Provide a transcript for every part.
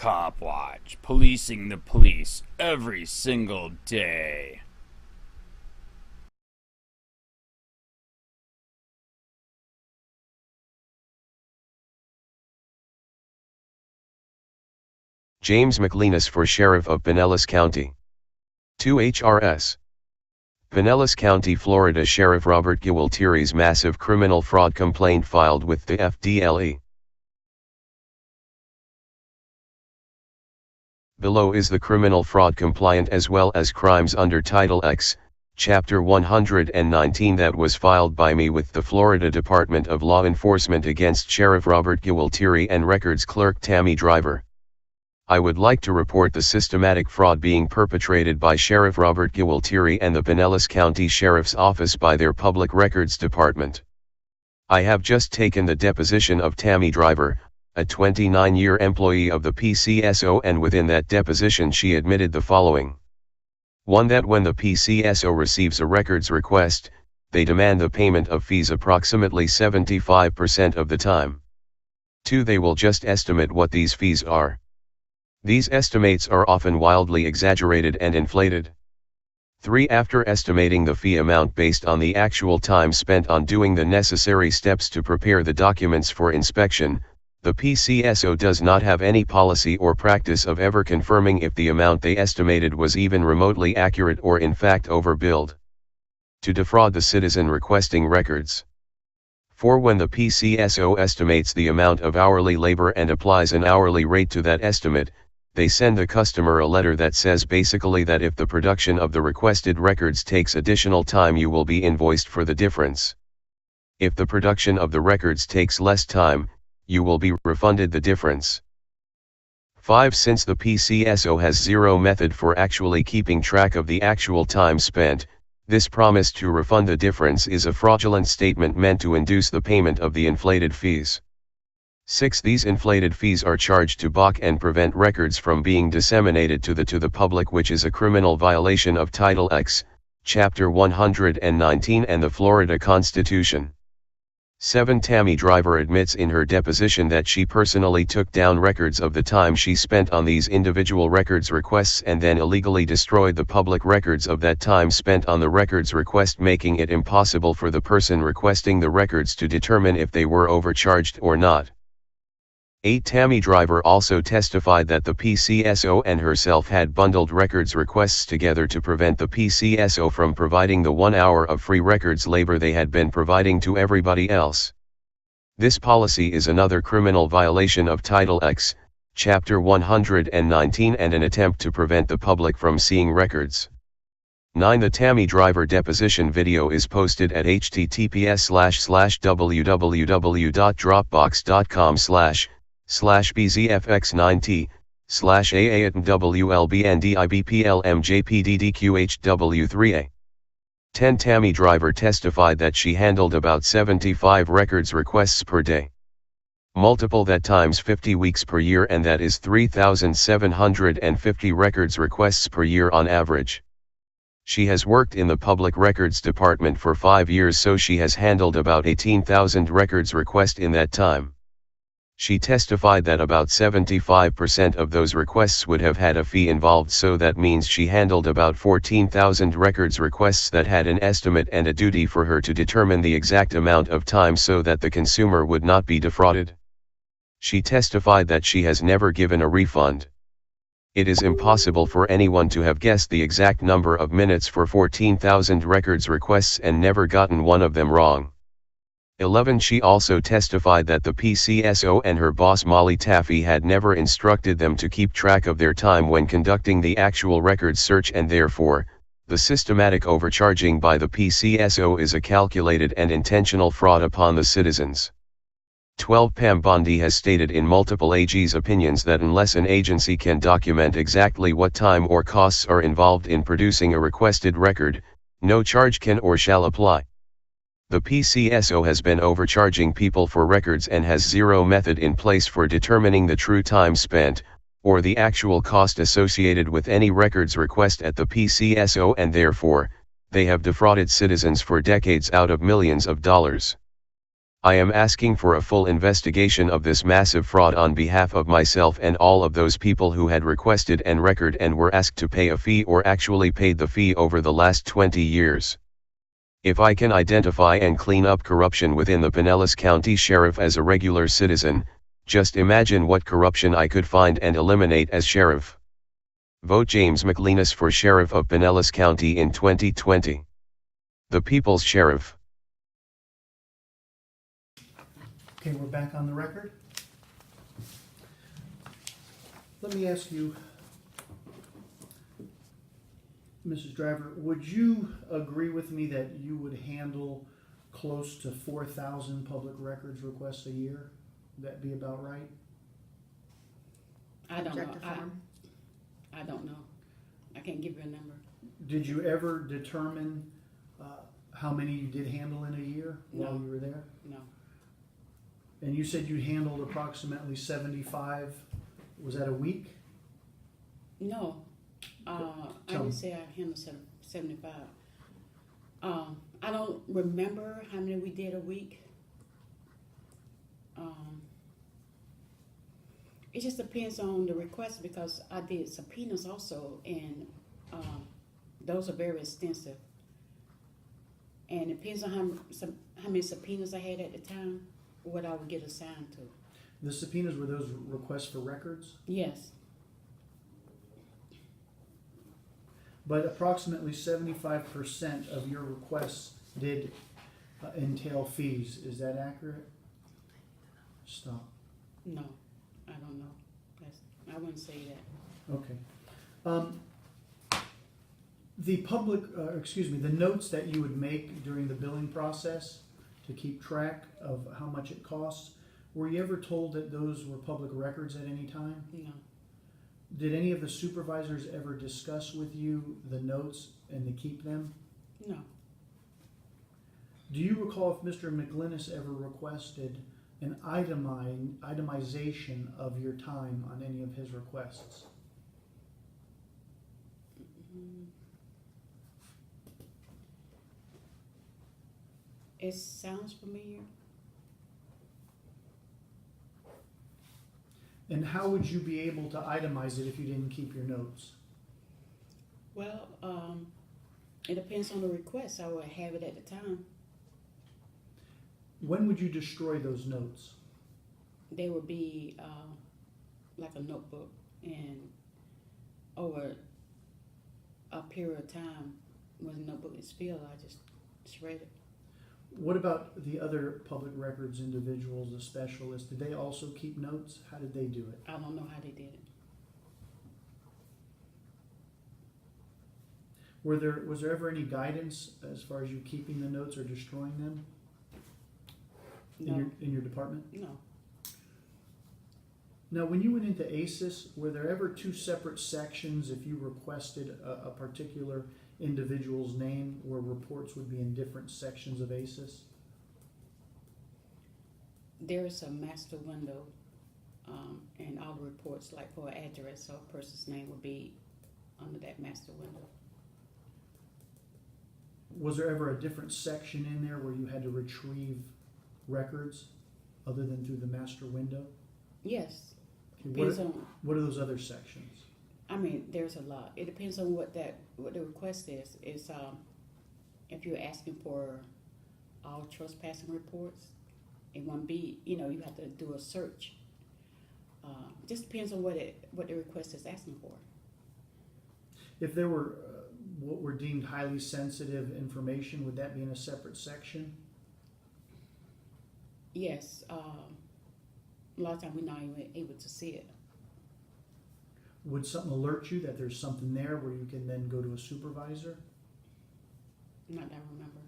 COPWATCH, policing the police every single day. James Mclynas for Sheriff of Pinellas County. 2 HRS. Pinellas County, Florida Sheriff Robert Gualtieri's massive criminal fraud complaint filed with the FDLE. Below is the criminal fraud compliant as well as crimes under Title X, Chapter 119 that was filed by me with the Florida Department of Law Enforcement against Sheriff Robert Gualtieri and Records Clerk Tammy Driver. I would like to report the systematic fraud being perpetrated by Sheriff Robert Gualtieri and the Pinellas County Sheriff's Office by their Public Records Department. I have just taken the deposition of Tammy Driver, a 29-year employee of the PCSO, and within that deposition she admitted the following. 1. That when the PCSO receives a records request, they demand the payment of fees approximately 75% of the time. 2. They will just estimate what these fees are. These estimates are often wildly exaggerated and inflated. 3. After estimating the fee amount based on the actual time spent on doing the necessary steps to prepare the documents for inspection, the PCSO does not have any policy or practice of ever confirming if the amount they estimated was even remotely accurate or in fact overbilled. To defraud the citizen requesting records. 4. When the PCSO estimates the amount of hourly labor and applies an hourly rate to that estimate, they send the customer a letter that says basically that if the production of the requested records takes additional time, you will be invoiced for the difference. If the production of the records takes less time, you will be refunded the difference. 5. Since the PCSO has zero method for actually keeping track of the actual time spent, this promise to refund the difference is a fraudulent statement meant to induce the payment of the inflated fees. 6. These inflated fees are charged to block and prevent records from being disseminated to the public, which is a criminal violation of Title X, Chapter 119 and the Florida Constitution. 7. Tammy Driver admits in her deposition that she personally took down records of the time she spent on these individual records requests and then illegally destroyed the public records of that time spent on the records request, making it impossible for the person requesting the records to determine if they were overcharged or not. 8. Tammy Driver also testified that the PCSO and herself had bundled records requests together to prevent the PCSO from providing the 1 hour of free records labor they had been providing to everybody else. This policy is another criminal violation of Title X, Chapter 119 and an attempt to prevent the public from seeing records. 9. The Tammy Driver deposition video is posted at https://www.dropbox.com//bzfx90//AATWLBNDIBPLMJPDDQHW3A. 10. Tammy Driver testified that she handled about 75 records requests per day. Multiple that times 50 weeks per year, and that is 3,750 records requests per year on average. She has worked in the Public Records Department for 5 years, so she has handled about 18,000 records requests in that time. She testified that about 75% of those requests would have had a fee involved, so that means she handled about 14,000 records requests that had an estimate and a duty for her to determine the exact amount of time so that the consumer would not be defrauded. She testified that she has never given a refund. It is impossible for anyone to have guessed the exact number of minutes for 14,000 records requests and never gotten one of them wrong. 11. She also testified that the PCSO and her boss Molly Taffy had never instructed them to keep track of their time when conducting the actual records search, and therefore, the systematic overcharging by the PCSO is a calculated and intentional fraud upon the citizens. 12. Pam Bondi has stated in multiple AG's opinions that unless an agency can document exactly what time or costs are involved in producing a requested record, no charge can or shall apply. The PCSO has been overcharging people for records and has zero method in place for determining the true time spent, or the actual cost associated with any records request at the PCSO, and therefore, they have defrauded citizens for decades out of millions of dollars. I am asking for a full investigation of this massive fraud on behalf of myself and all of those people who had requested and record and were asked to pay a fee or actually paid the fee over the last 20 years. If I can identify and clean up corruption within the Pinellas County Sheriff as a regular citizen, just imagine what corruption I could find and eliminate as sheriff. Vote James Mclynas for Sheriff of Pinellas County in 2020. The People's Sheriff. Okay, we're back on the record. Let me ask you, Mrs. Driver, would you agree with me that you would handle close to 4,000 public records requests a year? Would that be about right? I don't know. Objective form. I don't know. I can't give you a number. Did you ever determine how many you did handle in a year while No. you were there? No. And you said you handled approximately 75, was that a week? No. I Tell me. would say I handled 75. I don't remember how many we did a week. It just depends on the request because I did subpoenas also, and those are very extensive. And it depends on how many subpoenas I had at the time, what I would get assigned to. The subpoenas, were those requests for records? Yes. But approximately 75% of your requests did entail fees. Is that accurate? Stop. No, I don't know. I wouldn't say that. Okay. The notes that you would make during the billing process to keep track of how much it costs, were you ever told that those were public records at any time? No. Did any of the supervisors ever discuss with you the notes and to keep them? No. Do you recall if Mr. Mclynas ever requested an itemization of your time on any of his requests? It sounds familiar. And how would you be able to itemize it if you didn't keep your notes? Well, it depends on the request. I would have it at the time. When would you destroy those notes? They would be like a notebook, and over a period of time, when the notebook is filled, I just shred it. What about the other public records individuals, the specialists? Did they also keep notes? How did they do it? I don't know how they did it. Was there ever any guidance as far as you keeping the notes or destroying them No. in your department? No. Now, when you went into ACES, were there ever two separate sections if you requested a particular individual's name where reports would be in different sections of ACES? There's a master window, and all the reports, like for an address or a person's name, would be under that master window. Was there ever a different section in there where you had to retrieve records other than through the master window? Yes. Okay, Depends on. what are those other sections? I mean, there's a lot. It depends on what the request is. Is if you're asking for all trespassing reports, it won't be. You have to do a search. Just depends on what the request is asking for. If there were what were deemed highly sensitive information, would that be in a separate section? Yes. A lot of times we're not even able to see it. Would something alert you that there's something there where you can then go to a supervisor? Not that I remember.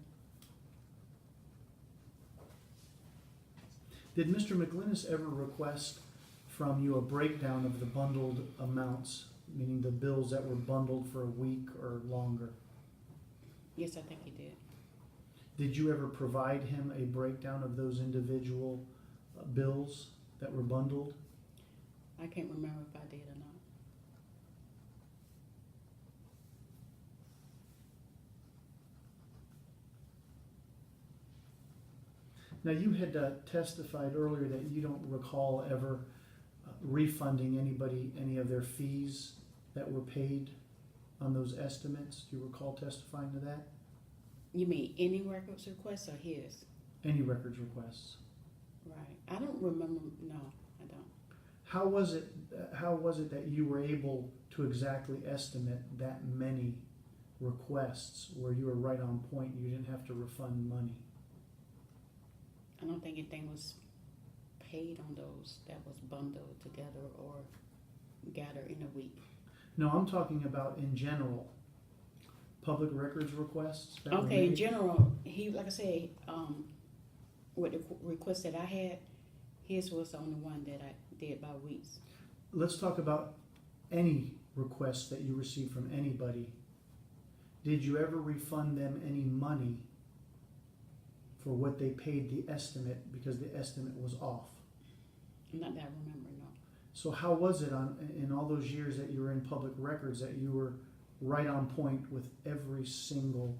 Did Mr. Mclynas ever request from you a breakdown of the bundled amounts, meaning the bills that were bundled for a week or longer? Yes, I think he did. Did you ever provide him a breakdown of those individual bills that were bundled? I can't remember if I did or not. Now, you had testified earlier that you don't recall ever refunding anybody any of their fees that were paid on those estimates. Do you recall testifying to that? You mean any records requests or his? Any records requests? Right. I don't remember. No, I don't. How was it that you were able to exactly estimate that many requests where you were right on point? You didn't have to refund money. I don't think anything was paid on those that was bundled together or gathered in a week. No, I'm talking about in general. Public records requests. That were Okay, in made? general, he, like I said, with the request that I had, his was the only one that I did by weeks. Let's talk about any requests that you received from anybody. Did you ever refund them any money for what they paid the estimate because the estimate was off? Not that I remember, no. So how was it in all those years that you were in public records that you were right on point with every single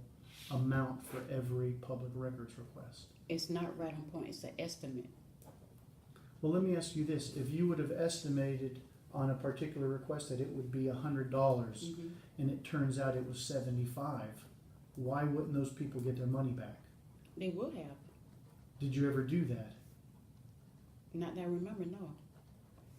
amount for every public records request? It's not right on point, it's an estimate. Well, let me ask you this. If you would have estimated on a particular request that it would be $100 and it turns out it was $75, why wouldn't those people get their money back? They would have. Did you ever do that? Not that I remember, no.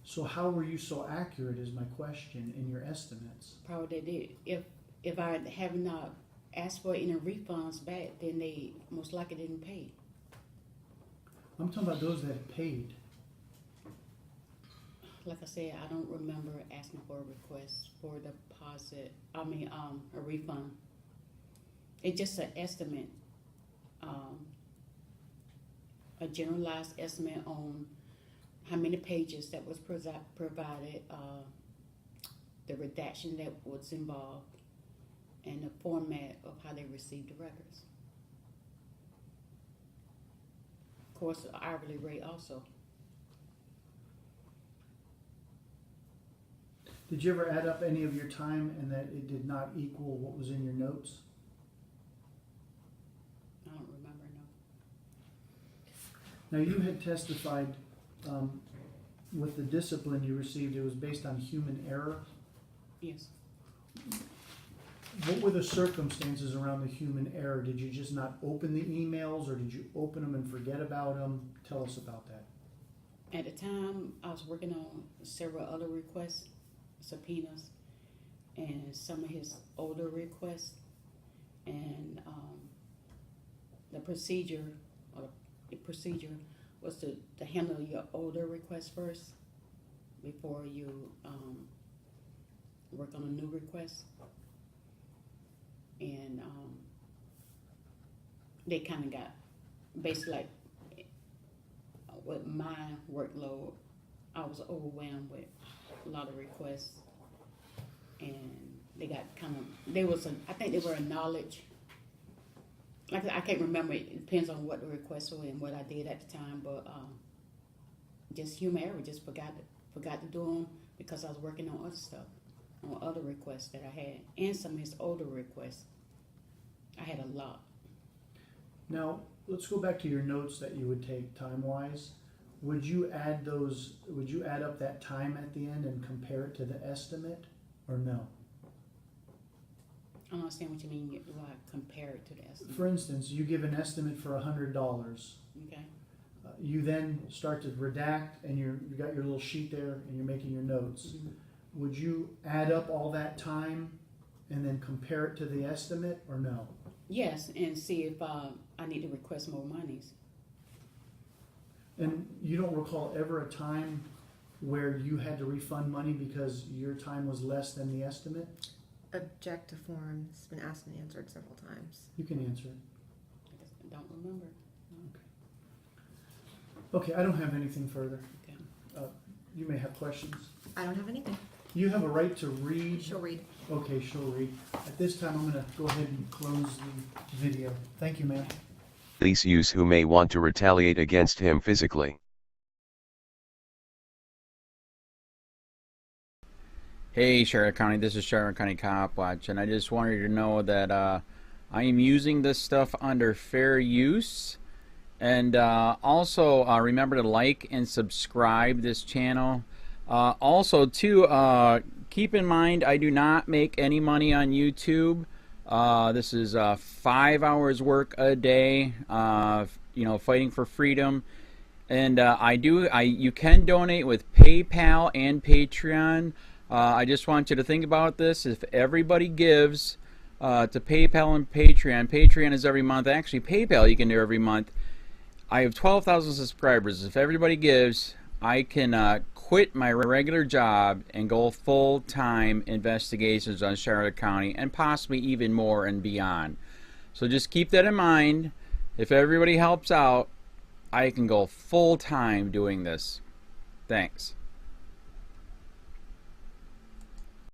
So how were you so accurate is my question in your estimates? Probably they did. If I have not asked for any refunds back, then they most likely didn't pay. I'm talking about those that paid. Like I said, I don't remember asking for a request for deposit. I mean, a refund. It's just an estimate, a generalized estimate on how many pages that was provided, the redaction that was involved, and the format of how they received the records. Of course, the hourly rate also. Did you ever add up any of your time and that it did not equal what was in your notes? I don't remember, no. Now, you had testified with the discipline you received, it was based on human error. Yes. What were the circumstances around the human error? Did you just not open the emails, or did you open them and forget about them? Tell us about that. At the time, I was working on several other requests, subpoenas, and some of his older requests, and the procedure was to handle your older requests first before you work on a new request. And they kind of got, basically, like, with my workload, I was overwhelmed with a lot of requests, and they got kind of, I think they were a knowledge, like I can't remember, it depends on what the requests were and what I did at the time, but just human error, just forgot to do them because I was working on other stuff, on other requests that I had, and some of his older requests. I had a lot. Now, let's go back to your notes that you would take time-wise. Would you add up that time at the end and compare it to the estimate, or no? I don't understand what you mean, why compare it to the estimate. For instance, you give an estimate for $100. Okay. You then start to redact, and you got your little sheet there, and you're making your notes. Would you add up all that time and then compare it to the estimate, or no? Yes, and see if I need to request more monies. And you don't recall ever a time where you had to refund money because your time was less than the estimate? Objective form's been asked and answered several times. You can answer it. I just don't remember. Okay, I don't have anything further. Okay. You may have questions. I don't have anything. You have a right to read. She'll read. Okay, she'll read. At this time, I'm going to go ahead and close the video. Thank you, ma'am. Police use who may want to retaliate against him physically. Hey Charlotte County, this is Charlotte County COPWATCH, and I just wanted you to know that I am using this stuff under fair use, And also remember to like and subscribe this channel. Also too, keep in mind I do not make any money on YouTube. This is 5 hours work a day, you know, fighting for freedom. And you can donate with PayPal and Patreon. I just want you to think about this. If everybody gives to PayPal and Patreon, Patreon is every month. Actually, PayPal you can do every month. I have 12,000 subscribers. If everybody gives, I can quit my regular job and go full-time investigations on Charlotte County and possibly even more and beyond. So just keep that in mind. If everybody helps out, I can go full-time doing this. Thanks.